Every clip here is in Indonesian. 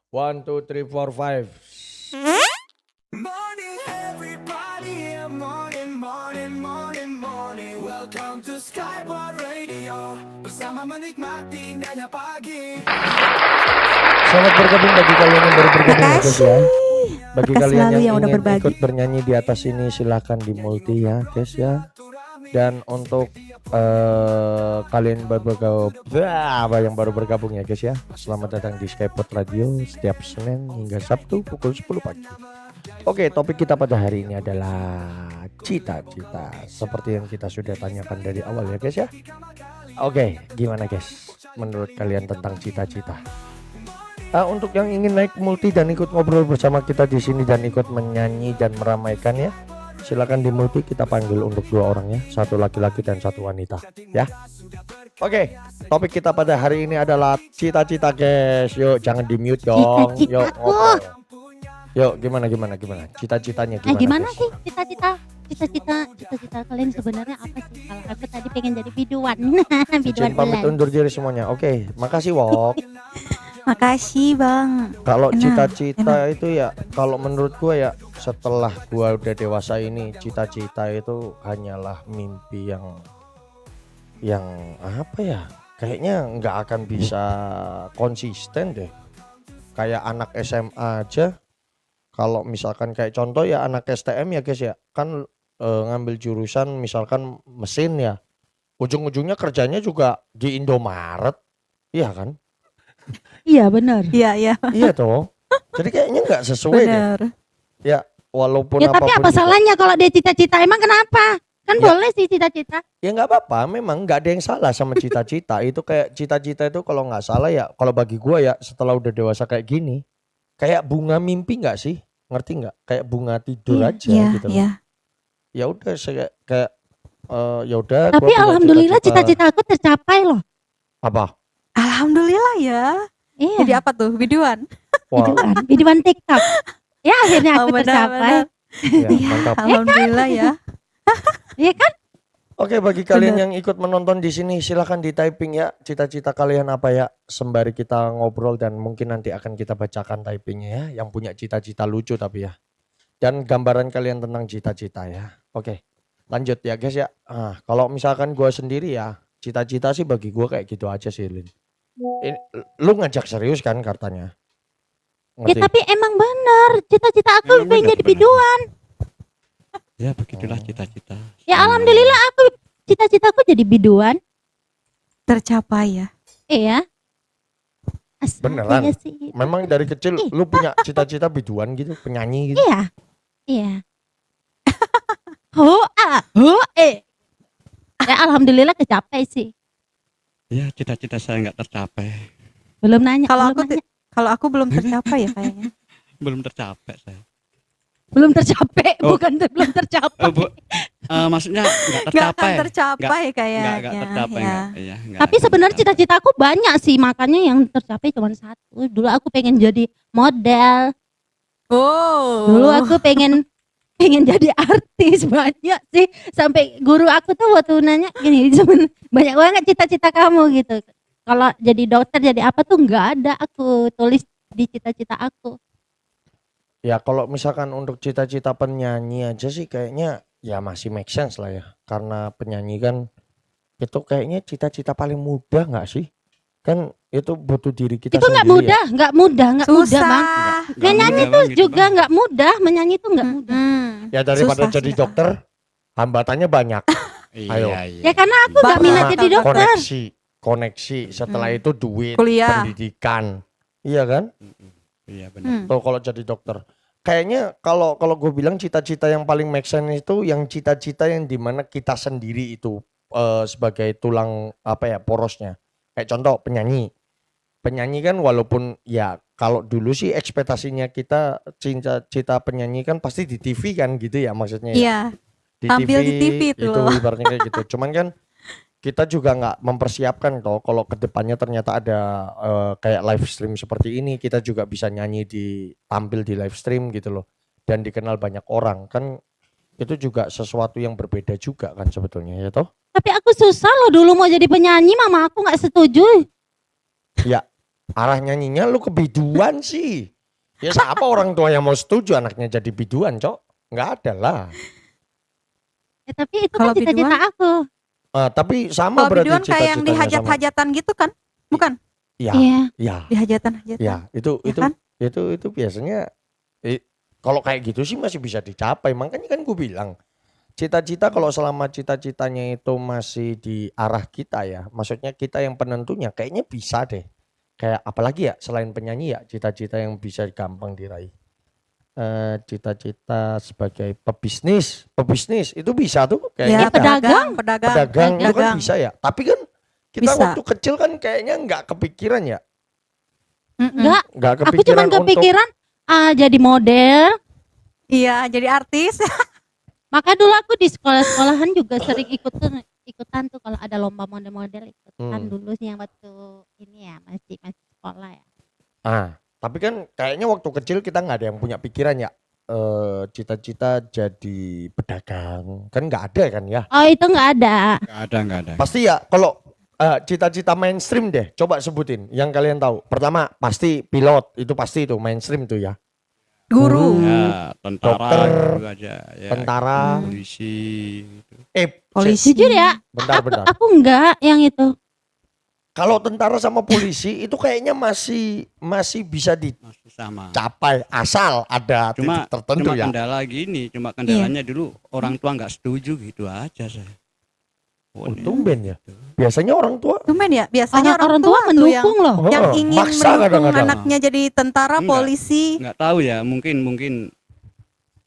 One, two, three, four, five. Morning everybody, morning. Welcome to Skyward Radio. Bersama menikmati indahnya pagi. Selamat bergabung bagi kalian yang baru bergabung ya guys ya. Bagi Makasih kalian selalu yang udah ingin berbagi. ikut bernyanyi di atas ini silahkan di multi ya guys ya. Dan untuk kalian yang baru bergabung ya guys ya, selamat datang di Skypod Radio setiap Senin hingga Sabtu pukul 10 pagi. Oke, topik kita pada hari ini adalah cita-cita, seperti yang kita sudah tanyakan dari awal ya guys ya. Oke, gimana guys menurut kalian tentang cita-cita? Untuk yang ingin naik multi dan ikut ngobrol bersama kita di sini dan ikut menyanyi dan meramaikan ya, silakan di multi, kita panggil untuk 2 orang ya, 1 laki-laki dan 1 wanita ya. Oke, topik kita pada hari ini adalah cita-cita guys. Yuk jangan di mute dong. Yuk ngobrol. Yuk gimana cita-citanya Gimana guys? sih cita-cita kalian sebenarnya apa sih? Kalau aku tadi pengen jadi biduan. Biduan Izin pamit ulan. undur diri semuanya. Oke, makasih Wok. Makasih Bang. Kalau Enak, cita-cita itu ya, kalau menurut gua ya, setelah gua udah dewasa ini, cita-cita itu hanyalah mimpi yang apa ya? Kayaknya nggak akan bisa konsisten deh. Kayak anak SMA aja, kalau misalkan kayak contoh ya anak STM ya guys ya, kan ngambil jurusan misalkan mesin ya, ujung-ujungnya kerjanya juga di Indomaret, iya kan? Iya benar. Iya. Iya toh. Jadi kayaknya nggak sesuai deh. Benar. Ya walaupun Ya tapi apapun apa juga. salahnya kalau dia cita-cita? Emang kenapa? Kan Ya. boleh sih cita-cita. Ya nggak apa-apa, memang nggak ada yang salah sama cita-cita. Itu kayak cita-cita itu kalau nggak salah ya, kalau bagi gua ya setelah udah dewasa kayak gini, kayak bunga mimpi nggak sih? Ngerti nggak? Kayak bunga tidur aja gitu loh. Ya udah saya kayak ya udah. Tapi alhamdulillah cita-cita aku tercapai loh. Apa? Alhamdulillah ya. Iya. Jadi apa tuh? Biduan. Wah, Biduan TikTok. Ya akhirnya aku benar, tercapai. ya, mantap. Alhamdulillah ya. Iya kan? Oke, bagi kalian yang ikut menonton di sini silahkan di typing ya cita-cita kalian apa ya, sembari kita ngobrol dan mungkin nanti akan kita bacakan typingnya ya, yang punya cita-cita lucu tapi ya, dan gambaran kalian tentang cita-cita ya. Oke, lanjut ya guys ya. Kalau misalkan gua sendiri ya, cita-cita sih bagi gua kayak gitu aja sih Lin. Lu ngajak serius kan katanya? Ya tapi emang benar cita-cita aku Emang pengen benar, jadi benar. biduan. Ya begitulah cita-cita. Ya alhamdulillah aku cita-citaku jadi biduan. Tercapai ya. Iya. Beneran? Asalnya sih. Memang dari kecil lu punya cita-cita biduan gitu, penyanyi gitu? Iya. Iya. Ya alhamdulillah kecapai sih. Ya cita-cita saya nggak tercapai. Belum nanya. Kalau belum aku nanya. kalau aku belum tercapai ya kayaknya. Belum tercapai saya. Belum tercapai, Oh. bukan belum tercapai. Maksudnya nggak Nggak akan tercapai. tercapai kayaknya. Nggak tercapai. Ya. Iya, nggak Tapi akan sebenarnya tercapai. cita-citaku banyak sih, makanya yang tercapai cuma satu. Dulu aku pengen jadi model. Oh. Dulu aku pengen jadi artis, banyak sih. Sampai guru aku tuh waktu nanya gini, banyak banget cita-cita kamu gitu. Kalau jadi dokter jadi apa tuh nggak ada aku tulis di cita-cita aku. Ya kalau misalkan untuk cita-cita penyanyi aja sih kayaknya ya masih make sense lah ya. Karena penyanyi kan itu kayaknya cita-cita paling mudah nggak sih? Kan itu butuh diri kita Itu nggak sendiri mudah, nggak mudah Susah. bang. Nggak Menyanyi mudah, tuh Bang, gitu, juga Bang. nggak mudah, menyanyi tuh nggak mudah. ya. Ya daripada Susah jadi sih, dokter, hambatannya banyak. Ayo. Iya. Ya karena aku nggak Bang, minat Bang, jadi dokter. Koneksi. Setelah itu duit, Kuliah. pendidikan. Iya kan? Iya benar. Tuh kalau jadi dokter. Kayaknya kalau gue bilang cita-cita yang paling make sense itu yang cita-cita yang dimana kita sendiri itu sebagai tulang apa ya porosnya. Kayak contoh penyanyi. Penyanyi kan walaupun ya kalau dulu sih ekspektasinya kita cita penyanyi kan pasti di TV kan gitu ya maksudnya. Ya. Iya. Tampil di TV itu tuh. ibaratnya kayak gitu. Cuman kan kita juga nggak mempersiapkan toh kalau kedepannya ternyata ada kayak live stream seperti ini, kita juga bisa nyanyi tampil di live stream gitu loh dan dikenal banyak orang kan, itu juga sesuatu yang berbeda juga kan sebetulnya ya toh. Tapi aku susah loh dulu mau jadi penyanyi, mama aku nggak setuju. Ya Arah nyanyinya lu ke biduan sih. Ya siapa orang tua yang mau setuju anaknya jadi biduan, Cok? Nggak ada lah. Tapi itu Kalau kan cita-cita biduan? aku. Tapi sama Kalau berarti biduan kayak yang di cita-citanya sama. hajat-hajatan gitu kan? Bukan? Iya, Iya. iya, Di hajatan-hajatan. iya. Itu Ya kan? itu biasanya kalau kayak gitu sih masih bisa dicapai. Makanya kan gue bilang cita-cita kalau selama cita-citanya itu masih di arah kita ya, maksudnya kita yang penentunya kayaknya bisa deh. Kayak apalagi ya selain penyanyi ya cita-cita yang bisa gampang diraih. Cita-cita sebagai pebisnis itu bisa tuh kayaknya. Ya, pedagang. Pedagang itu kan pedagang. bisa ya. Tapi kan kita Bisa. waktu kecil kan kayaknya nggak kepikiran ya. Enggak, Nggak aku cuma kepikiran untuk kepikiran jadi model. Iya, jadi artis. Maka dulu aku di sekolah-sekolahan juga sering ikutan tuh kalau ada lomba model-model ikutan dulu sih yang waktu ini ya masih sekolah ya. Tapi kan kayaknya waktu kecil kita nggak ada yang punya pikiran ya. Cita-cita jadi pedagang kan nggak ada kan ya. Oh itu nggak ada. Nggak ada. Pasti ya kalau cita-cita mainstream deh. Coba sebutin yang kalian tahu. Pertama pasti pilot, itu pasti itu mainstream tuh ya. Guru. Ya, tentara Dokter, gitu aja. Ya, tentara. polisi. Gitu. Polisi. Jujur ya, Bentar. aku enggak yang itu. Kalau tentara sama polisi itu kayaknya masih bisa Masih sama. dicapai asal ada Cuma titik tertentu ya. Cuma kendalanya dulu orang tua nggak setuju gitu aja saya. Oh, tumben ya. Biasanya orang tua Tumben ya, biasanya Orang tua tuh yang mendukung loh. ingin maksa mendukung kadang-kadang. anaknya jadi tentara, Enggak. polisi. Nggak tahu ya, mungkin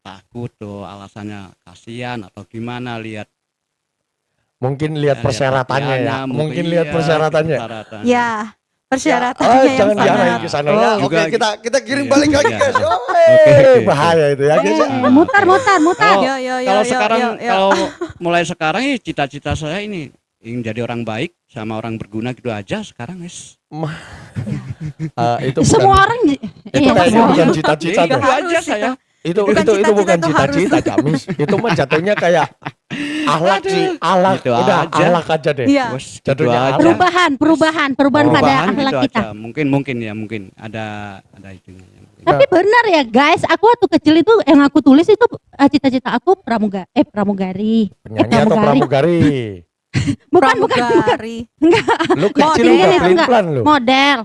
takut tuh alasannya kasihan atau gimana lihat Mungkin lihat persyaratannya ya. pakaiannya, Mungkin iya, lihat persyaratannya. persyaratannya. Ya, persyaratannya yang Jangan sangat. diarahin ke sana ya. Juga Oke, kita kirim iya, balik lagi iya. guys. Oke. Bahaya itu ya guys. Mutar. Kalau Yo. kalau sekarang kalau mulai sekarang ya cita-cita saya ini ingin jadi orang baik sama orang berguna gitu aja sekarang guys. Itu Semua orang itu iya, kayaknya semua bukan orang. cita-cita Iya, tuh. itu aja Harus saya. Itu Bukan bukan cita-cita tuh cita-cita Jamis. Itu mah jatuhnya kayak ahlak sih, ahlak. Gitu Udah aja. ahlak aja deh. Iya. Bos, gitu Jatuhnya aja. Perubahan pada akhlak gitu kita. aja. Mungkin ada itunya. Tapi benar ya guys, aku waktu kecil itu yang aku tulis itu cita-cita aku pramugari. Penyanyi atau pramugari? Bukan. Pramugari. Lu kecil Model udah itu enggak. pelin-pelan lu. Model.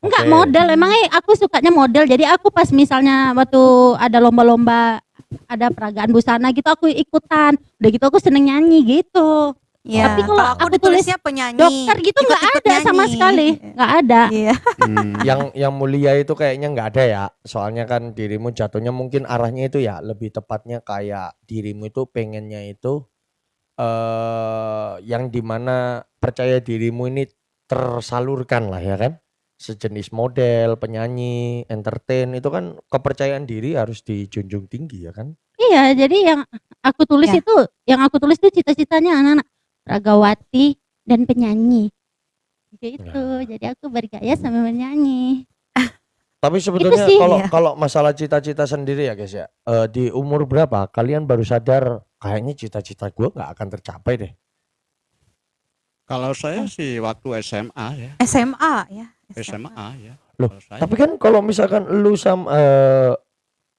Enggak Oke. model, emangnya aku sukanya model. Jadi aku pas misalnya waktu ada lomba-lomba, ada peragaan busana gitu aku ikutan. Udah gitu aku seneng nyanyi gitu. Ya, Tapi kalau aku tulisnya penyanyi. Dokter gitu nggak Ikut-ikut ada sama nyanyi. sekali, nggak ada. Iya. Yang mulia itu kayaknya nggak ada ya. Soalnya kan dirimu jatuhnya mungkin arahnya itu ya lebih tepatnya kayak dirimu itu pengennya itu yang dimana percaya dirimu ini tersalurkan lah ya kan. Sejenis model, penyanyi, entertain itu kan kepercayaan diri harus dijunjung tinggi ya kan. Iya, jadi yang aku tulis Ya. itu cita-citanya anak-anak ragawati dan penyanyi. Gitu. Jadi aku bergaya sambil menyanyi. Tapi sebetulnya sih, kalau ya. kalau masalah cita-cita sendiri ya guys ya, di umur berapa kalian baru sadar kayaknya cita-cita gue nggak akan tercapai deh. Kalau saya sih waktu SMA ya. SMA ya. SMA ya. Loh, Kalau saya tapi kan kalau misalkan lu sama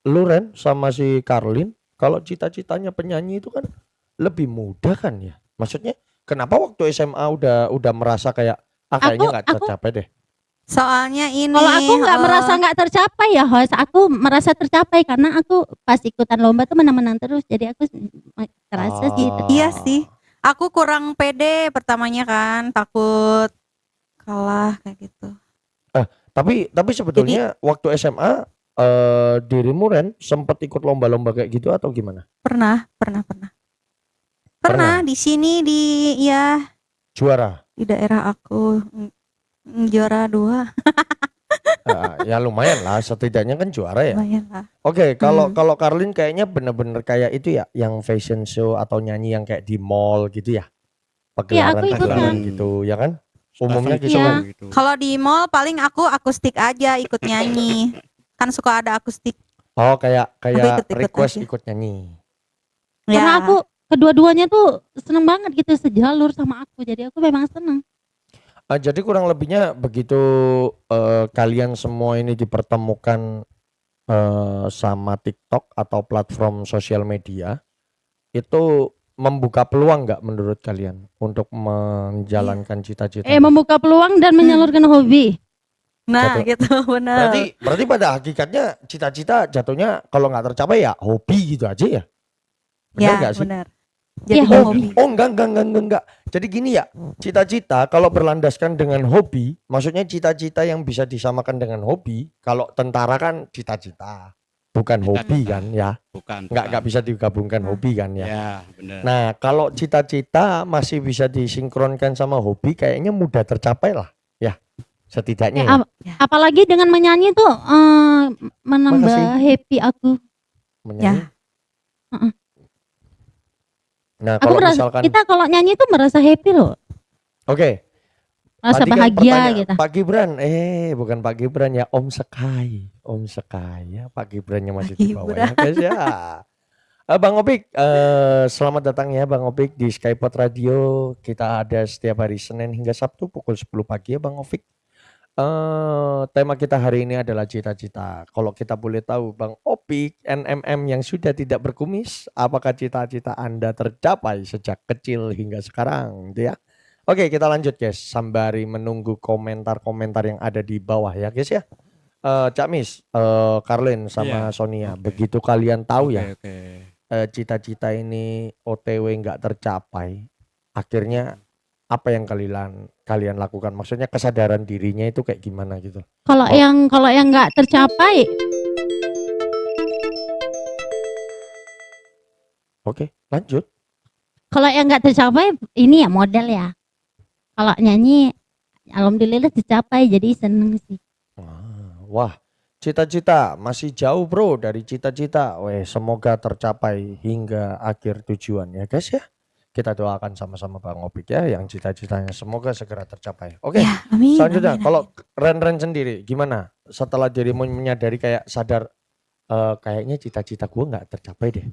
lu Ren sama si Karlin, kalau cita-citanya penyanyi itu kan lebih mudah kan ya. Maksudnya kenapa waktu SMA udah merasa kayak kayaknya nggak Aku- tercapai deh. Soalnya ini. Kalau aku nggak merasa nggak tercapai ya host, aku merasa tercapai karena aku pas ikutan lomba tuh menang-menang terus. Jadi aku terasa sih. Ah. Iya sih. Aku kurang pede pertamanya kan, takut kalah kayak gitu. Tapi sebetulnya waktu SMA dirimu Ren sempat ikut lomba-lomba kayak gitu atau gimana? Pernah. Pernah di sini ya Juara? di daerah aku juara 2 Ya lumayan lah, setidaknya kan juara ya. lumayan lah. Oke, kalau Karlin kayaknya bener-bener kayak itu ya, yang fashion show atau nyanyi yang kayak di mall gitu ya, aku pagelaran ikutan. gitu ya kan? Umumnya gitu Iya. kan. gitu. Kalau di mall paling aku akustik aja ikut nyanyi. Kan suka ada akustik. Oh kayak ikut-ikut request aja. ikut nyanyi. Karena Ya. aku kedua-duanya tuh seneng banget gitu sejalur sama aku. Jadi aku memang seneng. Jadi kurang lebihnya begitu kalian semua ini dipertemukan sama TikTok atau platform sosial media, itu membuka peluang nggak menurut kalian untuk menjalankan cita-cita? Membuka peluang dan menyalurkan hobi. Nah, Jatuh. gitu benar. Berarti pada hakikatnya cita-cita jatuhnya kalau nggak tercapai ya hobi gitu aja ya? Benar Ya, nggak sih? benar. Iya, Jadi hobi. hobi. Oh enggak. Jadi gini ya, cita-cita kalau berlandaskan dengan hobi, maksudnya cita-cita yang bisa disamakan dengan hobi. Kalau tentara kan cita-cita, bukan hobi Cita-cita. kan ya? Bukan. Nggak bisa digabungkan hobi kan ya? Ya, benar. Nah kalau cita-cita masih bisa disinkronkan sama hobi, kayaknya mudah tercapai lah, ya setidaknya. Ya. Apalagi dengan menyanyi tuh menambah Makasih. happy aku. Menyanyi. Heeh. Nah Aku kalau merasa, misalkan, kita kalau nyanyi tuh merasa happy loh, oke. merasa Tadi kan bahagia pertanyaan gitu. Pak Gibran, bukan Pak Gibran ya, Om Sekai, ya, Pak Gibrannya masih Pak di bawah Gibran. ya guys ya. Bang Opik, selamat datang ya Bang Opik di Skypot Radio. Kita ada setiap hari Senin hingga Sabtu pukul 10 pagi ya Bang Opik. Tema kita hari ini adalah cita-cita. Kalau kita boleh tahu Bang Opik, NMM yang sudah tidak berkumis, apakah cita-cita Anda tercapai sejak kecil hingga sekarang, gitu ya? Oke, kita lanjut guys, sembari menunggu komentar-komentar yang ada di bawah ya guys ya. Cak Mis, Karlin sama Iya, Sonia, oke. begitu kalian tahu ya Oke. cita-cita ini OTW nggak tercapai, akhirnya apa yang kalian lakukan? Maksudnya kesadaran dirinya itu kayak gimana gitu? Kalau yang nggak tercapai, Oke, lanjut. kalau yang nggak tercapai ini ya model ya. Kalau nyanyi, alhamdulillah tercapai, jadi seneng sih. Wah, cita-cita masih jauh bro dari cita-cita. Semoga tercapai hingga akhir tujuan ya guys ya. Kita doakan sama-sama Bang Opik ya, yang cita-citanya semoga segera tercapai. Oke, Ya, amin. selanjutnya amin, kalau Ren sendiri gimana? Setelah dirimu menyadari kayak sadar, kayaknya cita-cita gue nggak tercapai deh.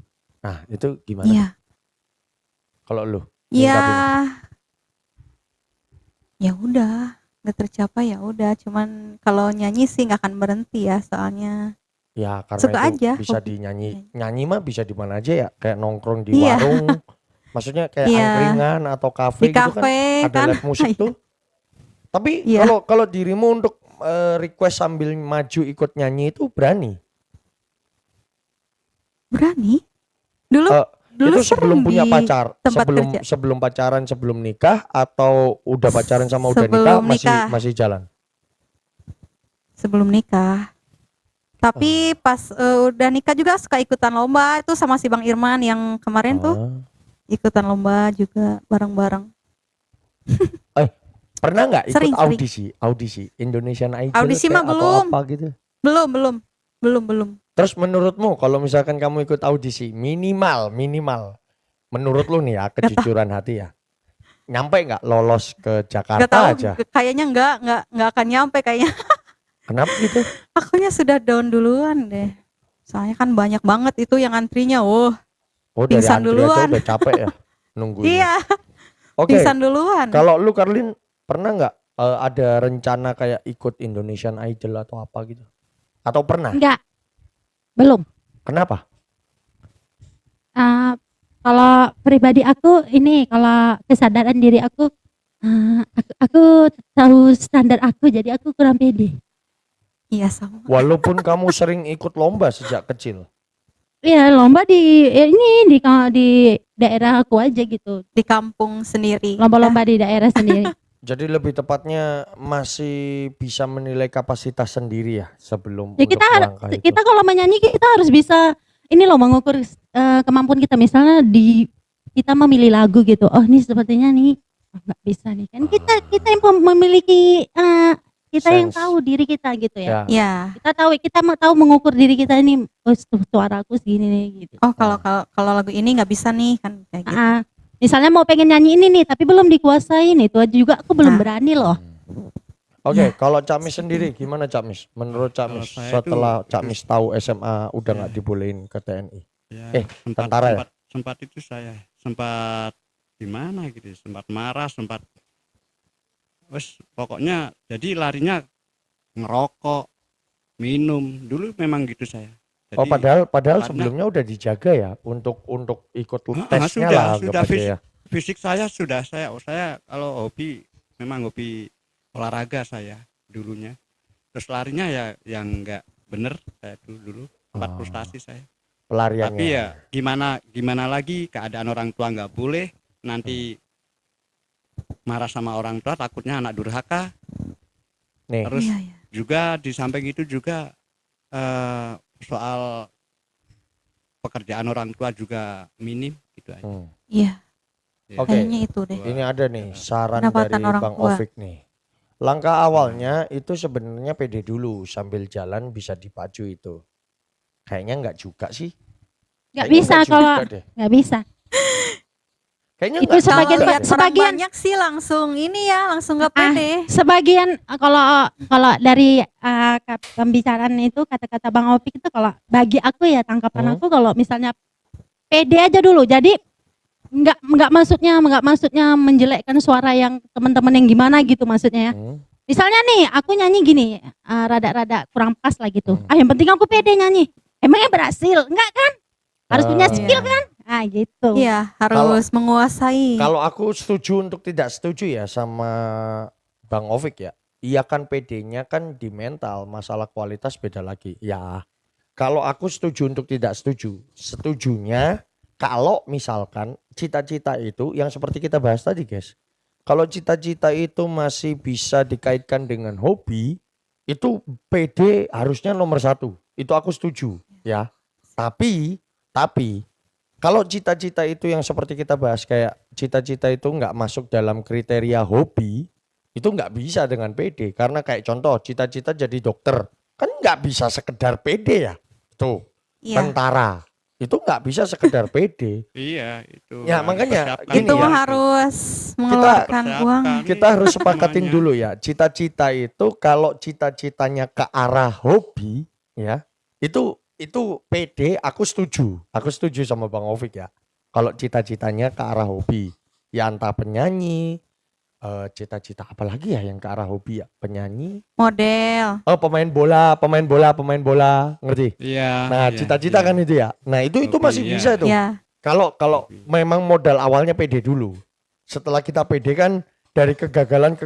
Nah itu gimana? Iya. Kalau lu? Ya, nyingkapinnya? ya udah, nggak tercapai ya udah. Cuman kalau nyanyi sih nggak akan berhenti ya, soalnya Ya karena suka itu aja. bisa hobi. nyanyi mah bisa di mana aja ya, kayak nongkrong di Iya. warung, maksudnya kayak Iya. angkringan atau Di kafe gitu kan kafe ada kan. live musik Iya. tuh. Tapi Iya. kalau dirimu untuk request sambil maju ikut nyanyi itu berani? Berani. Dulu Itu sering sebelum punya di pacar, tempat kerja. sebelum pacaran, sebelum nikah, atau udah pacaran sama udah nikah Sebelum nikah. masih jalan? Sebelum nikah. Tapi pas udah nikah juga suka ikutan lomba itu sama si Bang Irman yang kemarin tuh Ah. ikutan lomba juga bareng-bareng. Pernah nggak ikut Sering. audisi Indonesian Idol Audisi kayak mah atau belum. apa gitu? Belum. Terus menurutmu kalau misalkan kamu ikut audisi minimal menurut lu nih ya, kejujuran hati ya, nyampe nggak lolos ke Gak Jakarta tahu, aja? kayaknya nggak akan nyampe kayaknya. Kenapa gitu? Akunya sudah down duluan deh. Soalnya kan banyak banget itu yang antrinya. Oh dari Pingsan antri aja duluan. udah capek ya nunggunya. Iya, Oke, pingsan duluan. kalau lu Karlin pernah nggak ada rencana kayak ikut Indonesian Idol atau apa gitu? Atau pernah? Enggak, belum. Kenapa? Kalau pribadi aku ini, kalau kesadaran diri aku, aku tahu standar aku, jadi aku kurang pede. Iya sama. Walaupun kamu sering ikut lomba sejak kecil. Iya, lomba di daerah aku aja gitu. Di kampung sendiri. Lomba-lomba di daerah sendiri. Jadi lebih tepatnya masih bisa menilai kapasitas sendiri ya sebelum Ya untuk melangkah itu. kita kalau menyanyi kita harus bisa ini loh, mengukur kemampuan kita. Misalnya kita memilih lagu gitu. Oh, ini sepertinya nih nggak bisa nih. Kan kita yang memiliki kita yang Sense. tahu diri kita gitu ya. Ya. Ya. Kita mau tahu mengukur diri kita ini, oh suaraku segini nih gitu. Oh kalau lagu ini nggak bisa nih kan kayak gitu. Misalnya mau pengen nyanyi ini nih tapi belum dikuasain, itu aja juga aku belum berani loh. Oke, kalau Cak Mis sendiri gimana Cak Mis? Menurut Cak Mis Kalau saya setelah tuh- Cak Mis tahu SMA udah nggak dibolehin ke TNI. Ya, tentara ya? sempat itu saya sempat gimana gitu, sempat marah, sempat Wes pokoknya jadi larinya ngerokok, minum. Dulu memang gitu saya. Jadi, Oh padahal karena- sebelumnya udah dijaga ya untuk ikut tesnya sudah, lah sudah anggap aja ya. fisik saya sudah saya kalau hobi memang hobi olahraga saya dulunya. Terus larinya ya yang enggak bener saya dulu tempat Oh. frustasi saya. Pelariannya. Tapi ya gimana lagi keadaan orang tua nggak boleh nanti marah sama orang tua takutnya anak durhaka. Nih, Terus Iya, iya. juga di samping itu juga soal pekerjaan orang tua juga minim gitu aja. Iya, Ya. Oke. kayaknya itu deh. ini ada nih saran Pendapatan dari orang Bang tua. Ovik nih. Langkah awalnya itu sebenarnya pede dulu sambil jalan bisa dipacu itu. Kayaknya enggak juga sih. Nggak Kayaknya bisa enggak juga kalau deh. nggak bisa. Kayaknya Itu enggak Kalau sebagian- juga lihat deh. orang sebagian- banyak sih langsung ini ya, langsung nggak Ah, pede. Sebagian kalau dari pembicaraan itu kata-kata Bang Opik itu kalau bagi aku ya tangkapan aku kalau misalnya pede aja dulu. Jadi nggak maksudnya menjelekkan suara yang teman-teman yang gimana gitu maksudnya ya. Misalnya nih aku nyanyi gini rada-rada kurang pas lah gitu. Yang penting aku pede nyanyi. Emangnya berhasil? Enggak kan? Harus punya skill Iya. kan? Ah gitu. Iya, harus menguasai. Kalau aku setuju untuk tidak setuju ya sama Bang Ovik ya. Iya kan PD-nya kan di mental, masalah kualitas beda lagi. Ya. Kalau aku setuju untuk tidak setuju. Setujunya kalau misalkan cita-cita itu yang seperti kita bahas tadi guys. Kalau cita-cita itu masih bisa dikaitkan dengan hobi, itu PD harusnya nomor 1. Itu aku setuju ya. Tapi kalau cita-cita itu yang seperti kita bahas kayak cita-cita itu nggak masuk dalam kriteria hobi, itu nggak bisa dengan PD. Karena kayak contoh cita-cita jadi dokter, kan nggak bisa sekedar PD ya. Tuh, Iya. tentara, itu nggak bisa sekedar PD. Iya itu. Ya, harus makanya persiapkan gini Itu ya. harus mengeluarkan uang. Kita harus sepakatin Semuanya. dulu ya, cita-cita itu kalau cita-citanya ke arah hobi ya, itu PD aku setuju sama Bang Ovik ya. Kalau cita-citanya ke arah hobi, ya entah penyanyi, cita-cita apa lagi ya yang ke arah hobi ya, penyanyi, Model. pemain bola, ngerti? Iya. Nah, iya, cita-cita iya. kan itu ya. Nah, itu Hobi, masih iya. bisa tuh. Ya. Kalau memang modal awalnya PD dulu. Setelah kita PD kan dari kegagalan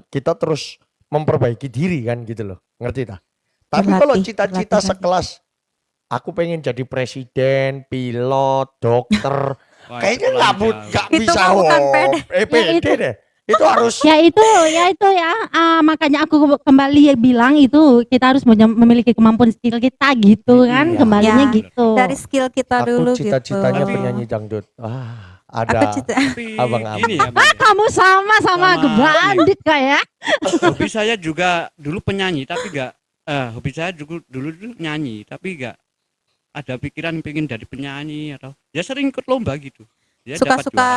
kita terus memperbaiki diri kan gitu loh. Ngerti tak? Tapi kalau Berlatih, cita-cita berlatih. sekelas aku pengen jadi presiden, pilot, dokter, Wah, kayaknya itu nggak terlalu jauh. Itu bisa mah bukan PD. PD itu. deh. Itu harus Ya itu ya makanya aku kembali bilang itu kita harus memiliki kemampuan skill kita gitu kan Iya. kembalinya Ya, gitu. Dari skill kita aku dulu cita-citanya gitu. penyanyi dangdut. Wah, Aku ada cita Tapi Abang Am. gini ya, Bang, ya. Kamu sama Sama bandit kayak. Hobi saya juga dulu penyanyi tapi enggak hobi saya juga dulu nyanyi tapi enggak ada pikiran pengen jadi penyanyi atau ya sering ikut lomba gitu. Ya, dapat suka-suka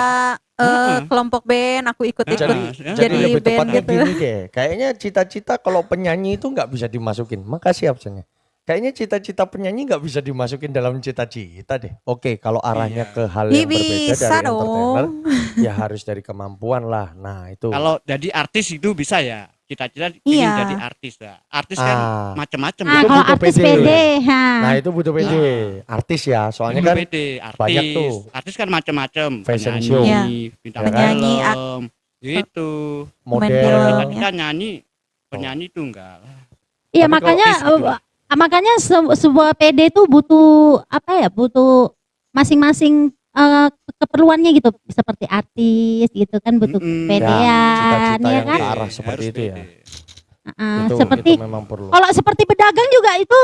juara. kelompok band, aku ikut-ikut. jadi jadi lebih band tepatnya gitu. gini deh. Kayaknya cita-cita kalau penyanyi itu nggak bisa dimasukin. Makasih absennya. Kayaknya cita-cita penyanyi nggak bisa dimasukin dalam cita-cita deh. Oke, kalau arahnya Iya. ke hal Ih, yang berbeda bisa dari entertainer, dong. ya harus dari kemampuan lah. Nah itu. Kalau jadi artis itu bisa ya. Cita-cita Iya. ingin jadi artis lah. Artis kan Ah. macam-macam. Nah, Itu kalau butuh artis PD. PD, ha. Nah itu butuh PD. Artis ya, soalnya kan PD, artis. banyak tuh. Artis kan macam-macam. Fashion Penyanyi, show. Iya. bintang Penyanyi, film, gitu. Main model. film. Kita nyanyi, penyanyi itu enggak lah. Iya Tapi makanya kalau artis gitu. makanya sebuah PD itu butuh apa ya? Butuh masing-masing keperluannya gitu. Seperti artis gitu kan butuh Mm-mm. PD-an cita-cita ya yang kan. ke arah seperti Harus itu ya. pede. Ah, Itu seperti memang perlu. kalau seperti pedagang juga itu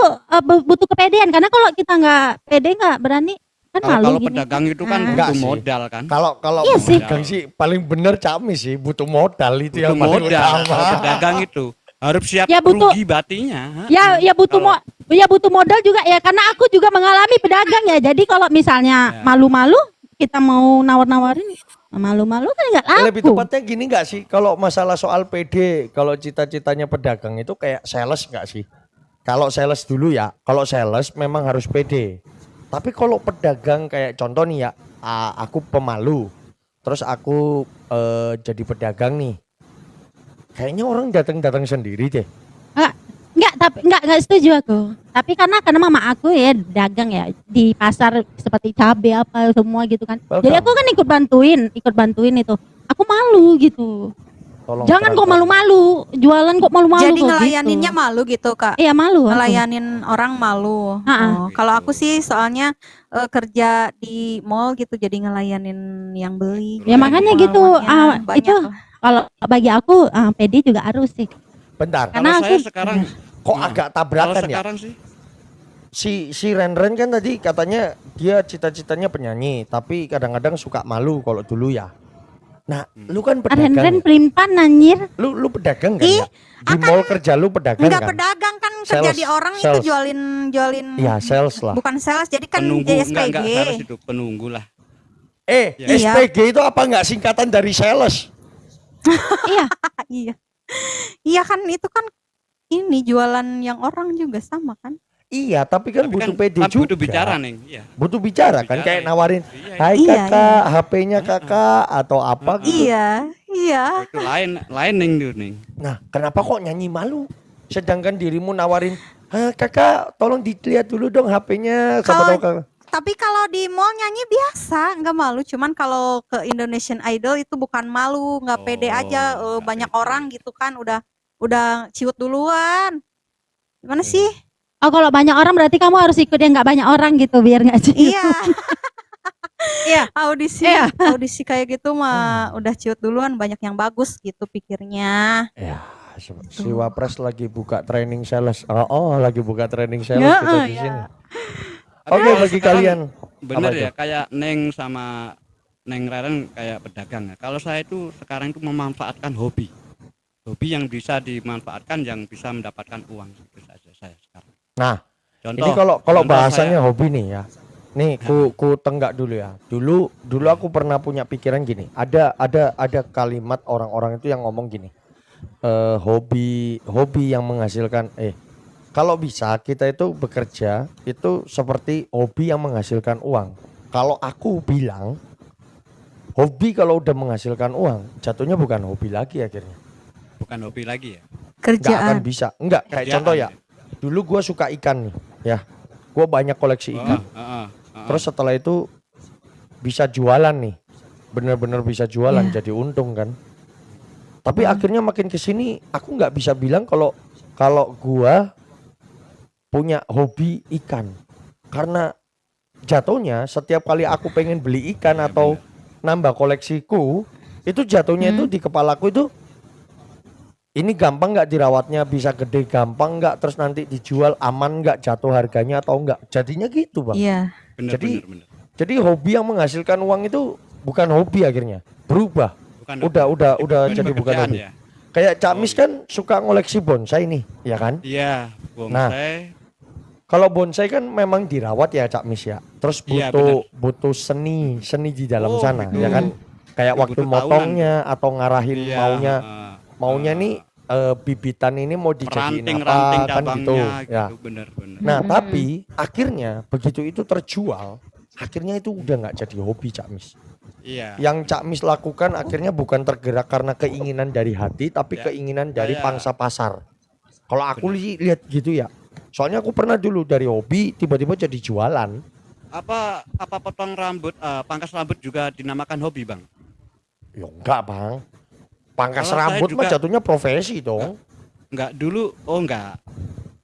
butuh kepedean karena kalau kita nggak pede nggak berani kan Kalau malu gini. pedagang itu kan Ah. Enggak butuh sih. modal kan. Kalau Iya sih. pedagang sih paling bener Cami sih butuh modal itu yang Butuh paling modal. utama. Kalau pedagang itu harus siap Ya, butuh- rugi batinya. Ya butuh Kalau- butuh modal juga ya karena aku juga mengalami pedagang ya. Jadi kalau misalnya Ya. malu-malu kita mau nawar-nawarin malu-malu kan nggak laku. Lebih tepatnya gini nggak sih kalau masalah soal PD, kalau cita-citanya pedagang itu kayak sales nggak sih? Kalau sales dulu ya, kalau sales memang harus PD. Tapi kalau pedagang kayak contoh nih ya, aku pemalu, terus aku jadi pedagang nih. Kayaknya orang datang-datang sendiri deh. Enggak setuju aku. Tapi karena mama aku ya dagang ya di pasar seperti cabe apa semua gitu kan. Jadi aku kan ikut bantuin itu. Aku malu gitu. Tolong Jangan kok terangkan. malu-malu, jualan kok malu-malu Jadi kok ngelayaninnya gitu. malu gitu kak. Iya malu aku. Ngelayanin orang malu. Ha-ha. Kalau aku sih soalnya kerja di mall gitu, jadi ngelayanin yang beli. Ya makanya gitu, Pengalamannya banyak itu lah. kalau bagi aku PD juga harus sih. Bentar, Karena Kalau saya aku- sekarang kok Nah, agak kalau tabrakan ya? sekarang sih Si Ren kan tadi katanya dia cita-citanya penyanyi, tapi kadang-kadang suka malu kalau dulu ya. Nah, lu kan pedagang. Ren ya? pelimpan anjir. Lu pedagang kan Ih, ya? Di mall kerja lu pedagang Enggak kan? pedagang kan, kerja Sales, di orang itu sales. jualin Iya, sales lah. bukan sales, jadi kan penunggu, jadi enggak SPG. sales itu penunggu lah. Iya. SPG itu apa nggak singkatan dari sales? Iya. Iya. Iya kan itu kan ini jualan yang orang juga sama kan? Iya, tapi kan Tapi butuh kan PD kan juga. butuh bicara Neng. Iya. Butuh bicara kan, Bicara, kayak iya. nawarin, Iya, hai Iya, kakak, HP-nya kakak atau apa gitu. Iya. itu lain Neng itu Neng. Nah, kenapa kok nyanyi malu? Sedangkan dirimu nawarin, kakak tolong dilihat dulu dong HP-nya. Kalau- Kakak. Tapi kalau di mall nyanyi biasa, nggak malu. Cuman kalau ke Indonesian Idol itu bukan malu, nggak pede aja. nggak Banyak pede. orang gitu kan, udah ciut duluan. Gimana sih? Oh kalau banyak orang berarti kamu harus ikut yang nggak banyak orang gitu biar nggak ciut. Iya. Iya. Audisi, Iya. audisi kayak gitu mah udah ciut duluan, banyak yang bagus gitu pikirnya. Ya, si Wapres lagi buka training sales. Lagi buka training sales kita di iya. sini. Tapi Oke, kalau bagi sekarang kalian. bener Apa ya kayak Neng sama Neng Reren kayak pedagang ya. Kalau saya itu sekarang itu memanfaatkan hobi yang bisa dimanfaatkan, yang bisa mendapatkan uang, itu saja saya sekarang. Nah, Contoh, ini kalau contoh bahasanya saya- hobi nih ya. Nih, ku tenggak dulu ya. Dulu aku pernah punya pikiran gini. Ada kalimat orang-orang itu yang ngomong gini. Hobi yang menghasilkan kalau bisa kita itu bekerja itu seperti hobi yang menghasilkan uang. Kalau aku bilang hobi kalau udah menghasilkan uang, jatuhnya bukan hobi lagi akhirnya. bukan hobi lagi ya. Nggak akan Kerjaan. bisa. Enggak, kayak Kerjaan contoh ya. ya. Dulu gua suka ikan nih, ya. Gua banyak koleksi ikan. Terus setelah itu bisa jualan nih, bener-bener bisa jualan, Iya. jadi untung kan. Tapi akhirnya makin kesini aku nggak bisa bilang kalau gua punya hobi ikan, karena jatuhnya setiap kali aku pengen beli ikan atau nambah koleksiku, itu jatuhnya itu di kepalaku itu ini gampang nggak dirawatnya, bisa gede gampang nggak, terus nanti dijual aman nggak, jatuh harganya atau enggak, jadinya gitu bang. Iya. Bener, Jadi- bener. Jadi hobi yang menghasilkan uang itu bukan hobi akhirnya, berubah. Bukan Udah hobi, jadi bukan pekerjaan hobi. ya. Kayak Cak Oh, Mis iya. kan suka ngoleksi bonsai nih, ya kan? Iya, Nah, bonsai. Kalau bonsai kan memang dirawat ya Cak Mis ya. Terus Iya, butuh seni di dalam Oh, sana, gitu. ya kan? Kayak Itu waktu butuh tahunan. motongnya atau ngarahin Iya, maunya nih bibitan ini mau dijadiin ranting apa kan gitu, cabangnya ya. gitu, bener. Nah, tapi akhirnya begitu itu terjual, akhirnya itu udah nggak jadi hobi Cak Mis. Iya. Yang Cak Mis lakukan akhirnya bukan tergerak karena keinginan dari hati, tapi Ya, keinginan dari kayak- pangsa pasar. Kalau aku lihat gitu ya, soalnya aku pernah dulu dari hobi tiba-tiba jadi jualan. Apa potong rambut, pangkas rambut juga dinamakan hobi, Bang? Ya enggak bang, pangkas Kalau saya rambut mah juga- jatuhnya profesi dong. Enggak dulu, enggak.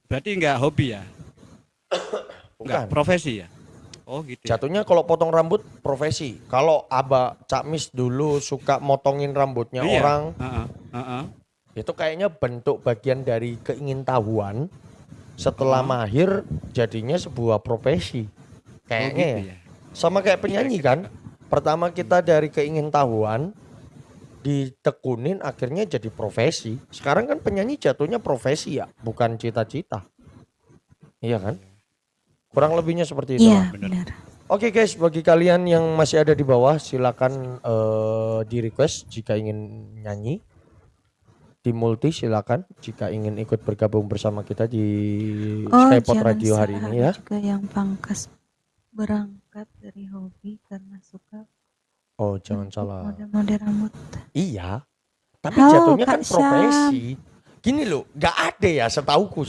Berarti enggak hobi ya? Bukan. Enggak, profesi ya? Oh gitu. Ya. Jatuhnya kalau potong rambut profesi. Kalau Abah Cak Mis dulu suka motongin rambutnya Iya. orang, Heeh. itu kayaknya bentuk bagian dari keingintahuan. Setelah mahir jadinya sebuah profesi. Kayaknya gitu ya. Sama kayak penyanyi kan. Pertama kita dari keingintahuan ditekunin akhirnya jadi profesi. Sekarang kan penyanyi jatuhnya profesi ya, bukan cita-cita. Iya kan? Kurang lebihnya seperti itu. Iya, benar. benar. Oke guys, bagi kalian yang masih ada di bawah silakan di request jika ingin nyanyi. Di multi silakan jika ingin ikut bergabung bersama kita di Skypot jangan Radio hari salah, ini ya. ada juga yang pangkas berangkat dari hobi karena suka Oh, jangan salah. model-model rambut. Iya. Tapi Oh, jatuhnya kan Kak Syam. profesi. Gini loh, nggak ada ya setauku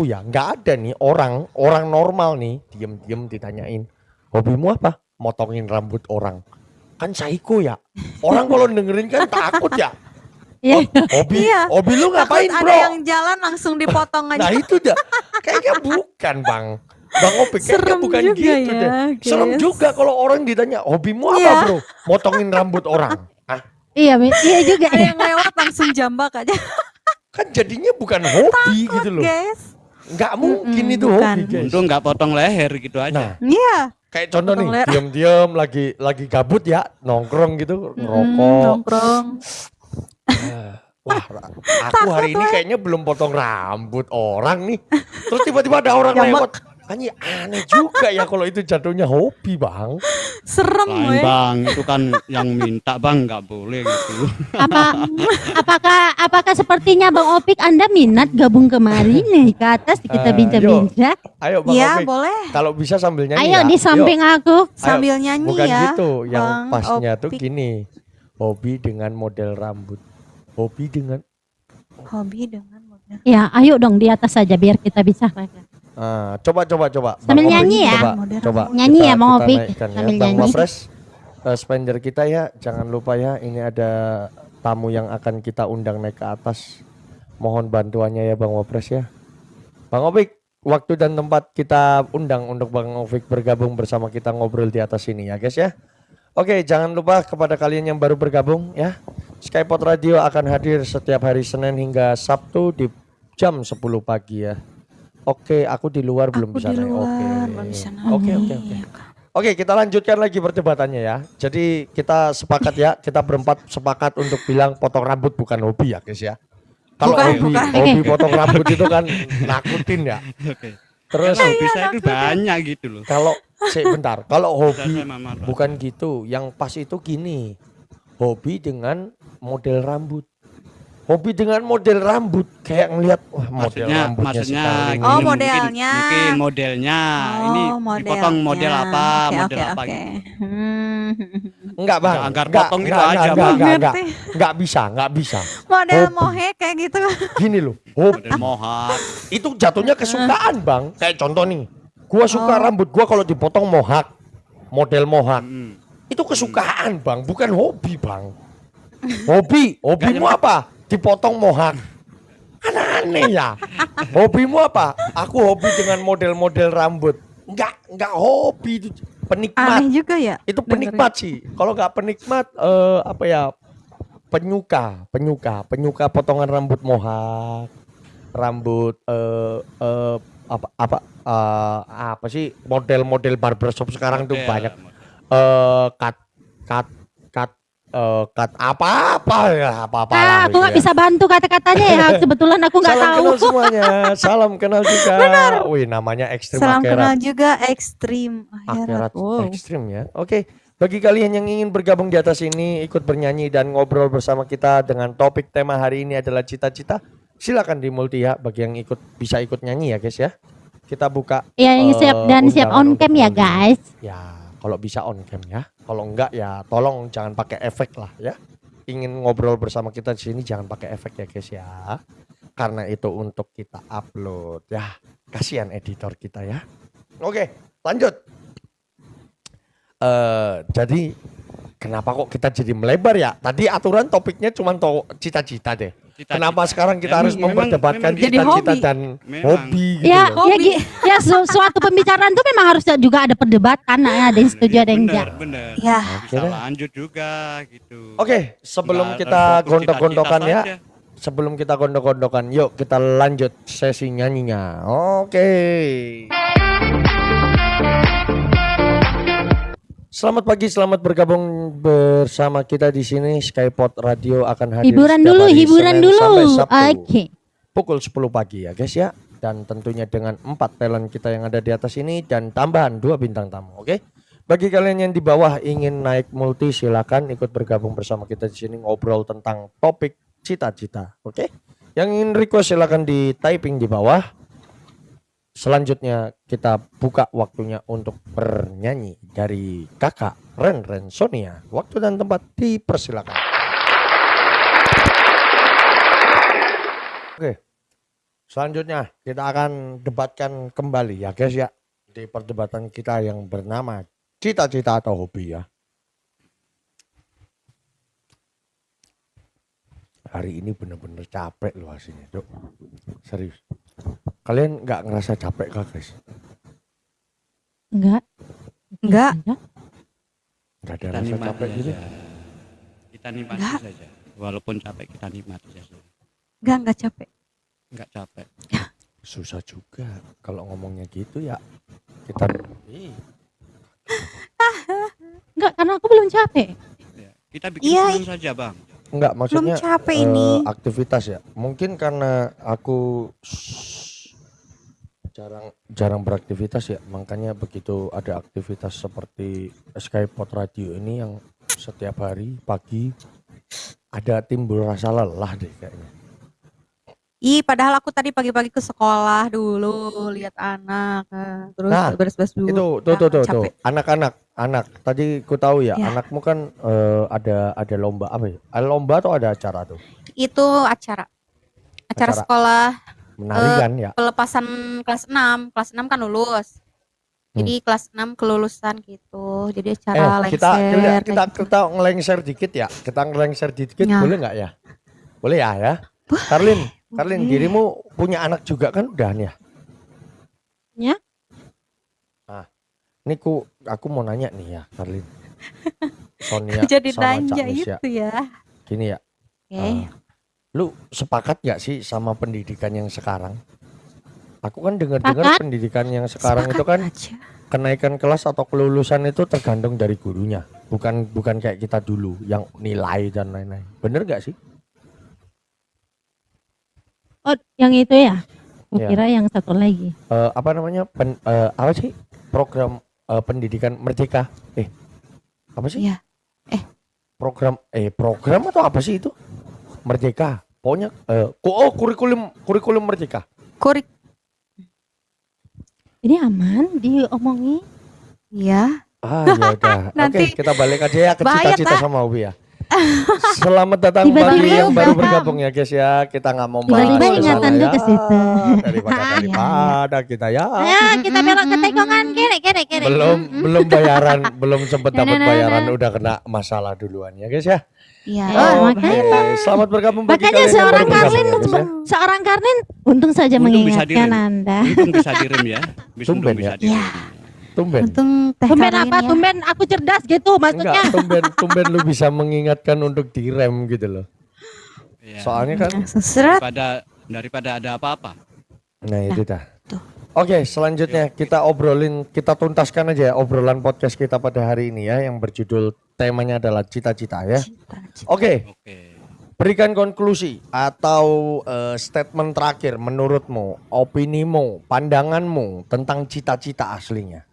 ya, nggak ada nih orang normal nih diem ditanyain hobimu apa? Motongin rambut orang. Kan psycho ya. Orang kalau dengerin kan takut ya. Iya. Iya. Hobi lu ngapain Takut bro? ada yang jalan langsung dipotong aja. Nah itu dah, kayaknya bukan bang Opik, kayaknya Serem bukan juga gitu ya, deh. Serem guys. juga kalau orang ditanya hobimu apa Iya. bro? Motongin rambut orang. Ah, Iya, iya juga Ada ya. yang lewat langsung jambak aja. kan jadinya bukan hobi gitu loh. Guys. Nggak mungkin Mm-mm, itu bukan. hobi guys. Untung nggak potong leher gitu aja. Nah, Iya. kayak contoh nih, Potong leher. diam-diam lagi gabut ya, nongkrong gitu, ngerokok. Nongkrong. Wah, aku hari ini kayaknya belum potong rambut orang nih. Terus tiba-tiba ada orang lewat. Anjir, aneh juga ya kalau itu jatuhnya hobi bang. Serem Lain weh. bang, itu kan yang minta bang, nggak boleh gitu. Apakah sepertinya Bang Opik Anda minat gabung kemari nih ke atas kita bincang-bincang? Ayo bang Iya, Opik, boleh. kalau bisa sambil nyanyi Ayo ya. di samping aku. Sambil nyanyi Bukan ya. gitu, yang Bang pasnya tuh Opik. gini. Hobi dengan model rambut. Hobi dengan Hobi dengan model. Ya, ayo dong di atas saja biar kita bisa. coba. Sambil Opik, nyanyi ya. Coba. Nyanyi ya, Bang kita Opik. naikkan ya. Sambil Bang nyanyi. Wapres, spender kita ya, jangan lupa ya, ini ada tamu yang akan kita undang naik ke atas. Mohon bantuannya ya Bang Wapres ya. Bang Opik, waktu dan tempat kita undang untuk Bang Opik bergabung bersama kita ngobrol di atas ini ya guys ya. Oke, jangan lupa kepada kalian yang baru bergabung ya. Skypod Radio akan hadir setiap hari Senin hingga Sabtu di jam 10 pagi ya. Oke, aku di luar belum Aku bisa di naik. luar, belum bisa naik. Oke. Oke, kita lanjutkan lagi perdebatannya ya. Jadi kita sepakat ya, kita berempat sepakat untuk bilang potong rambut bukan hobi ya guys ya. Kalau Bukan. hobi potong rambut itu kan nakutin ya. Oke. Terus Karena hobi saya itu banyak gitu loh. kalau bentar, kalau hobi Saya Mama Roh. bukan gitu, yang pas itu gini. Hobi dengan model rambut. Hobi dengan model rambut kayak ngelihat wah model rambutnya Maksudnya si Karlin Oh, ini. mungkin- modelnya. Mungkin modelnya. Ini dipotong model apa, model apa gitu. Enggak bang, Agar potong gitu aja, Bang. enggak bisa. Model Hobi. mohe kayak gitu. Gini loh, hobi Model mohak. itu jatuhnya kesukaan bang. Kayak contoh nih, gua suka Oh. rambut gua kalau dipotong mohak, model mohak. Hmm. Itu kesukaan bang, bukan hobi bang. Hobimu apa? Dipotong mohak. Kan aneh ya. Hobimu apa? Aku hobi dengan model-model rambut. Enggak hobi itu. Penikmat. Aneh juga ya. Itu penikmat sih. Kalau nggak penikmat apa ya? Penyuka potongan rambut mohak. Rambut apa sih model-model barbershop sekarang tuh Model, banyak model. cut apa-apa lah Aku nggak bisa bantu kata-katanya ya. Kebetulan aku nggak Salam tahu. kenal semuanya, salam kenal juga. Wih, namanya ekstrim Salam kenal akhirat. juga ekstrim Akhirat Wow. ekstrim ya. Oke, bagi kalian yang ingin bergabung di atas ini, ikut bernyanyi dan ngobrol bersama kita dengan topik tema hari ini adalah cita-cita. Silakan di multi ya, bagi yang bisa ikut nyanyi ya guys ya. Kita buka. Ya, yang siap dan siap undangan on untuk cam ya multi. guys. Ya, kalau bisa on cam ya. Kalau enggak ya tolong jangan pakai efek lah ya. Ingin ngobrol bersama kita di sini jangan pakai efek ya guys ya. Karena itu untuk kita upload ya. Kasihan editor kita ya. Oke, lanjut. Jadi kenapa kok kita jadi melebar ya? Tadi aturan topiknya cuma cita-cita deh. Cita-cita. Kenapa sekarang kita Ya, harus memang- memperdebatkan memang jadi cita-cita hobi. dan Memang. hobi gitu Ya, loh? ya, suatu pembicaraan tuh memang harus juga ada perdebatan. Nah, ada yang setuju, ada yang enggak. Bener. Ya. Bisa Oke. lanjut juga gitu. Oke, sebelum Nggak kita fokus gondok-gondokan cita-cita ya. saja. Sebelum kita gondok-gondokan, yuk kita lanjut sesi nyanyinya. Oke. Selamat pagi, selamat bergabung bersama kita di sini. Skypod Radio akan hadir Hiburan setiap dulu, hari hiburan Senin dulu. sampai Sabtu, Oke. pukul 10 pagi ya guys ya. Dan tentunya dengan 4 talent kita yang ada di atas ini dan tambahan 2 bintang tamu, oke? Bagi kalian yang di bawah ingin naik multi silakan ikut bergabung bersama kita di sini ngobrol tentang topik cita-cita, oke? Yang ingin request silakan di typing di bawah. Selanjutnya kita buka waktunya untuk bernyanyi dari kakak Ren Sonia. Waktu dan tempat dipersilakan. Selanjutnya kita akan debatkan kembali ya guys ya. Di perdebatan kita yang bernama cita-cita atau hobi ya. Hari ini bener-bener capek loh hasilnya, Dok. Serius. Kalian nggak ngerasa capek kah guys? Enggak. Enggak. Nggak ada Kita rasa nikmati capek gitu? saja. Kita nikmati Enggak. saja. Walaupun capek kita nikmati saja. Enggak capek. Enggak capek. Susah juga kalau ngomongnya gitu ya. Kita Enggak, karena aku belum capek. Ya, kita bikin Iya, senang saja, Bang. enggak Belum maksudnya capek ini. aktivitas ya. Mungkin karena aku jarang beraktivitas ya, makanya begitu ada aktivitas seperti Skypod Radio ini yang setiap hari pagi ada timbul rasa lelah deh kayaknya. Padahal aku tadi pagi-pagi ke sekolah dulu lihat anak, terus Nah, beres-beres dulu. Itu tuh capek. anak tadi ku tahu ya, Ya. anakmu kan ada lomba apa ya? Ada lomba atau ada acara tuh? Itu acara Acara. sekolah Menari kan ya? pelepasan kelas 6. Kelas 6 kan lulus. Jadi kelas 6 kelulusan gitu. Jadi acara kita lengser. kayak gitu. kita ngelengser dikit ya. Kita ngelengser dikit Ya. boleh nggak ya? Boleh ya. Karlin, boleh. dirimu punya anak juga kan udahan ya? Ya. Nah, ini aku mau nanya nih ya, Karlin. Sonia Jadi sama nanya Cak Nis ya. itu ya. Gini ya. Oke. Lu sepakat gak sih sama pendidikan yang sekarang? Aku kan dengar-dengar Sepakat. pendidikan yang sekarang itu kan Sepakat aja. kenaikan kelas atau kelulusan itu tergantung dari gurunya. Bukan kayak kita dulu yang nilai dan lain-lain. Bener gak sih? Oh, yang itu ya? Aku Ya. kira yang satu lagi. Apa namanya? Apa sih? Program pendidikan merdeka. Apa sih? Iya. Program atau apa sih itu? Merdeka. Pokoknya kurikulum merdeka. Kurik. Ini aman diomongin. Iya. Ya udah. Nanti Oke, kita balik aja ya ke bahaya, cita-cita Tak. sama hobi ya. Selamat datang Tiba-tiba bagi yang baru udah. bergabung ya guys ya. Kita nggak mau bahas Tiba-tiba ke ingatan sana lu ke situ. Daripada kita ya. Ayo kita belok ke tekongan kere. Belum bayaran, belum sempat Nah, dapat nah, nah, bayaran udah kena masalah duluan ya guys ya. Iya. Oh, Oke, makanya. selamat bergabung bagi Makanya kalian yang baru seorang bergabung Karlin, ya guys ya. seorang Karlin untung saja Untung bisa mengingatkan direm. Anda. Untung bisa direm ya. Tumben Untung bisa ya. direm. Tumben. Untung Teh Tumben Karlin apa? ya. Tumben aku cerdas gitu maksudnya. Enggak, tumben lu bisa mengingatkan untuk direm gitu loh. Iya. Soalnya kan Seseret. Daripada ada apa-apa. nah itu dah. tuh. Oke, selanjutnya kita tuntaskan aja ya obrolan podcast kita pada hari ini ya yang berjudul temanya adalah cita-cita ya. Oke, Oke. berikan konklusi atau statement terakhir menurutmu, opinimu, pandanganmu tentang cita-cita aslinya.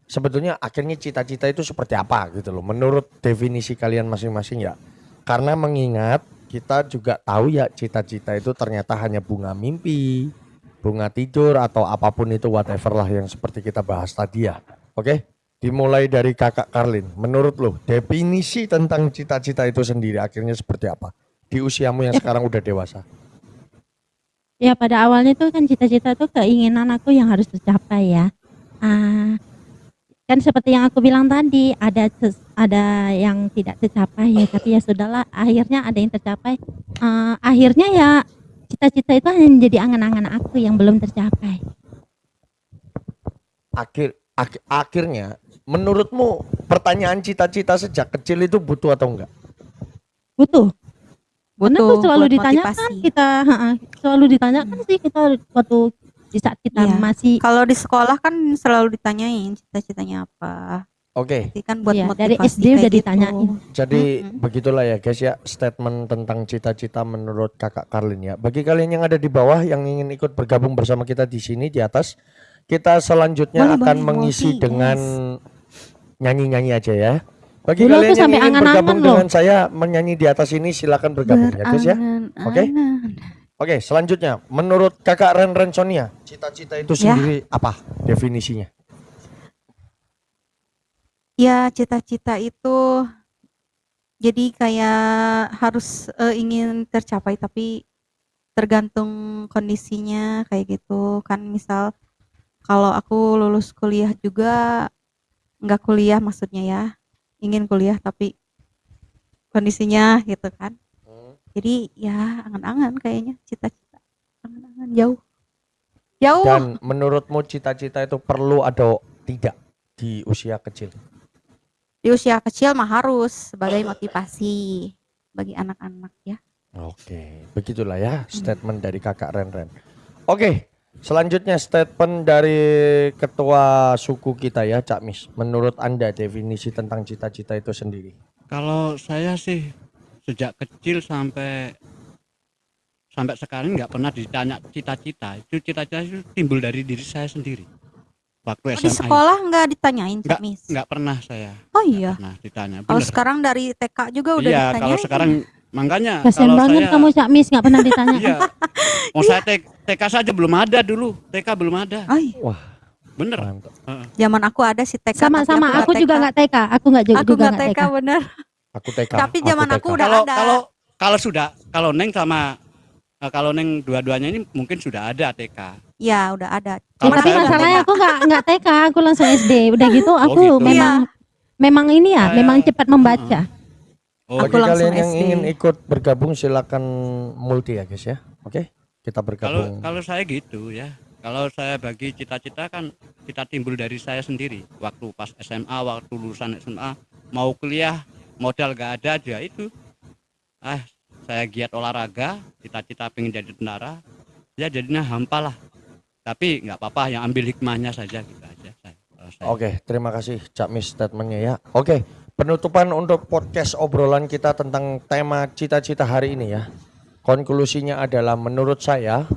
Sebetulnya akhirnya cita-cita itu seperti apa gitu loh menurut definisi kalian masing-masing ya. Karena mengingat kita juga tahu ya cita-cita itu ternyata hanya bunga mimpi, bunga tidur atau apapun itu whatever lah yang seperti kita bahas tadi ya. Oke, dimulai dari kakak Karlin. Menurut lo definisi tentang cita-cita itu sendiri akhirnya seperti apa? Di usiamu yang sekarang udah dewasa. Ya pada awalnya tuh kan cita-cita tuh keinginan aku yang harus tercapai ya. Kan seperti yang aku bilang tadi ada yang tidak tercapai ya, tapi ya sudahlah akhirnya ada yang tercapai. Akhirnya ya cita-cita itu hanya menjadi angan-angan aku yang belum tercapai. Akhirnya menurutmu pertanyaan cita-cita sejak kecil itu butuh atau enggak? Butuh. Karena Butuh tuh selalu buat ditanyakan motivasi. kita, selalu ditanyakan sih kita waktu di saat kita Iya. masih Kalau di sekolah kan selalu ditanyain cita-citanya apa. Oke, Jadi kan buat Iya, motivasi dari SD kayak udah gitu. ditanyain. jadi begitulah ya guys ya statement tentang cita-cita menurut kakak Karlin ya. Bagi kalian yang ada di bawah yang ingin ikut bergabung bersama kita di sini di atas, kita selanjutnya Boleh, akan boleh, mengisi multi, dengan nyanyi-nyanyi aja ya. Bagi Dulu aku kalian yang sampai ingin angan-angan bergabung loh. dengan saya menyanyi di atas ini silakan bergabung ya guys ya. Oke. Oke, selanjutnya menurut kakak Ren Sonia, cita-cita itu Ya. sendiri apa definisinya? Ya cita-cita itu jadi kayak harus ingin tercapai tapi tergantung kondisinya kayak gitu kan. Misal kalau aku lulus kuliah juga nggak kuliah maksudnya ya, ingin kuliah tapi kondisinya gitu kan. Jadi ya angan-angan kayaknya, cita-cita angan-angan jauh. Dan menurutmu cita-cita itu perlu atau tidak di usia kecil? Di usia kecil mah harus sebagai motivasi bagi anak-anak ya. Oke, begitulah ya statement dari kakak Ren. Oke, selanjutnya statement dari ketua suku kita ya, Cak Mis. Menurut Anda definisi tentang cita-cita itu sendiri? Kalau saya sih sejak kecil sampai sekarang nggak pernah ditanya cita-cita. Itu cita-cita itu timbul dari diri saya sendiri. Waktu Di SMA sekolah nggak ditanyain Cak nggak Mis? nggak pernah saya Oh iya. pernah ditanya. Kalau Bener. sekarang dari TK juga udah Iya, ditanyain. kalau sekarang makanya Kasian kalau banget saya kamu Cak Mis nggak pernah ditanya. iya. Mau saya TK saja belum ada dulu. TK belum ada. Oh, iya. Wah, Bener. mantap. Zaman aku ada si TK. Sama-sama tapi aku juga TK. nggak TK, aku nggak Aku juga nggak TK bener. Aku TK. Tapi zaman aku udah Kalau ada. kalau Neng sama kalau Neng dua-duanya ini mungkin sudah ada TK. Ya udah ada. Kalau Tapi saya masalahnya aku nggak TK, aku langsung SD. Udah gitu aku gitu. memang ini ya, Saya- memang cepat membaca. Oh, Aku Bagi langsung kalian yang SD. ingin ikut bergabung silakan multi ya guys ya. Oke, kita kalau bergabung. kalau saya gitu ya. Kalau saya bagi cita-cita kan kita timbul dari saya sendiri. Waktu pas SMA, waktu lulusan SMA, mau kuliah modal gak ada aja itu. Saya giat olahraga, cita-cita pengen jadi tentara. Ya jadinya hampa lah. Tapi nggak apa-apa, yang ambil hikmahnya saja gitu aja. Kalau saya. Oke, terima kasih Cak Mis statementnya ya. Oke, penutupan untuk podcast obrolan kita tentang tema cita-cita hari ini ya. Konklusinya adalah menurut saya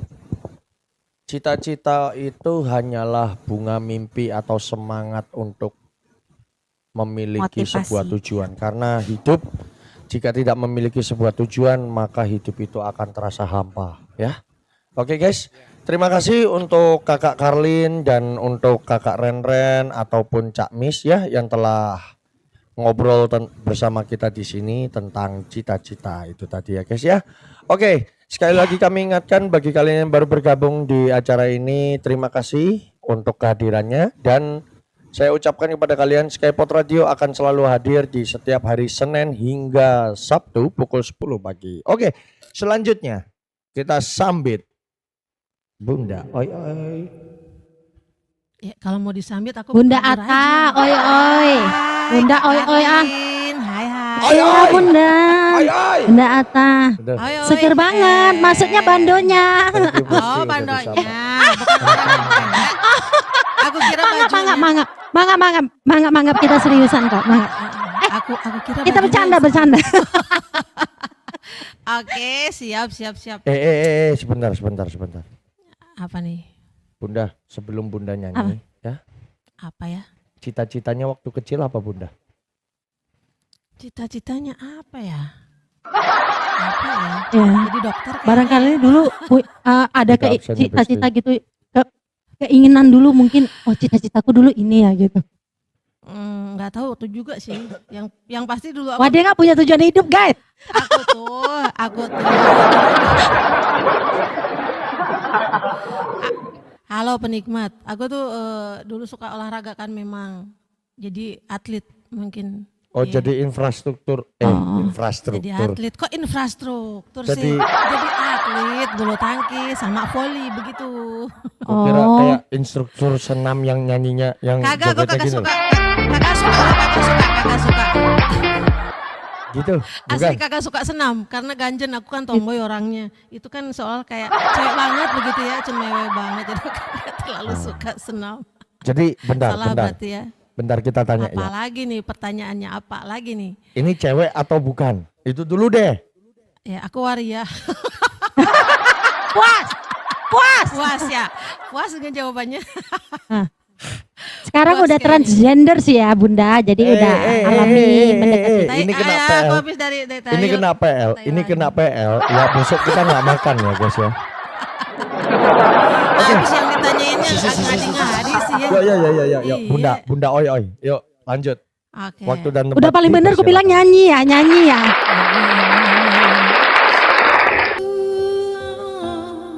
cita-cita itu hanyalah bunga mimpi atau semangat untuk memiliki Motivasi. sebuah tujuan. Karena hidup jika tidak memiliki sebuah tujuan maka hidup itu akan terasa hampa ya. Oke guys, terima kasih untuk kakak Karlin dan untuk kakak Ren ataupun Cak Mis ya yang telah ngobrol bersama kita di sini tentang cita-cita itu tadi ya guys ya. Oke, sekali lagi kami ingatkan bagi kalian yang baru bergabung di acara ini, terima kasih untuk kehadirannya dan saya ucapkan kepada kalian Skypot Radio akan selalu hadir di setiap hari Senin hingga Sabtu pukul 10 pagi. Oke, selanjutnya kita sambit Bunda Oi Oi. Ya, kalau mau disambit aku Bunda jujur Ata, aja. oi oi. Bunda oi oi ah. Karlin, hai hai. Oi, Iya oi. Bunda. Oi Oi. Bunda Ata. Udah. Oi, oi, Seger banget, maksudnya bandonya. Thank you, Gusti, Oh, udah bandonya. disapa. Bukan. Aku kira bajunya. Mangap kita seriusan kok. Mangap. Aku kira Kita bajunya. bercanda. Oke, siap. Sebentar. Apa nih? Bunda, sebelum Bunda nyanyi ya. Apa ya? Cita-citanya waktu kecil apa Bunda? Cita-citanya apa ya? Apa ya? Ya. Jadi dokter kayaknya. Barangkali dulu ada Tidak absen ya, cita-cita gitu, keinginan dulu mungkin. Oh cita-citaku dulu ini ya gitu. Nggak tahu tuh juga sih. Yang pasti dulu Wah dia nggak punya tujuan hidup guys. aku tuh. Halo penikmat, aku tuh dulu suka olahraga kan memang. Jadi atlet mungkin. Oh Iya. jadi infrastruktur Oh. infrastruktur. Jadi atlet, kok infrastruktur Jadi- sih? Jadi atlet, bulu tangkis sama voli begitu. Aku kira Oh. kayak instruktur senam yang nyanyinya yang Kagak, gue jogetnya kagak gini suka. loh. Kagak suka. Gitu. Bukan. Asli kagak suka senam karena ganjen, aku kan tomboy orangnya. Itu kan soal kayak cewek banget begitu ya, cemewe banget. Jadi aku kagak terlalu suka senam. Jadi bentar. Salah berarti ya. Bentar kita tanya Apa ya. lagi nih pertanyaannya, apa lagi nih? Ini cewek atau bukan? Itu dulu deh. Ya aku waria. Puas. Puas ya. Puas dengan jawabannya. Sekarang Puas udah kayaknya. transgender sih ya Bunda, jadi udah alami mendekati. Ini kena ya, PL. aku habis dari Ini kena PL. Ini kena PL. Ya besok kita nggak makan ya guys ya. Habis yang ditanyainnya ngadi-ngadi sih ya. Ya. Iya. Bunda oi. Yuk lanjut. Oke. Waktu dan tempat. Udah paling bener aku bilang dipersilakan. nyanyi ya.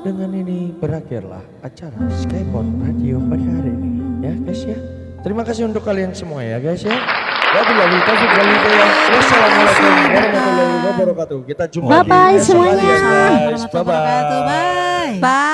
dengan ini berakhirlah acara Skypod Radio pada hari ini ya guys ya. Terima kasih untuk kalian semua ya guys ya. Wabillahi taufiq wal hidayah. Wassalamualaikum warahmatullahi wabarakatuh. Kita jumpa Bye-bye di esok hari semuanya. ya guys. Bye bye. Bye. Bye.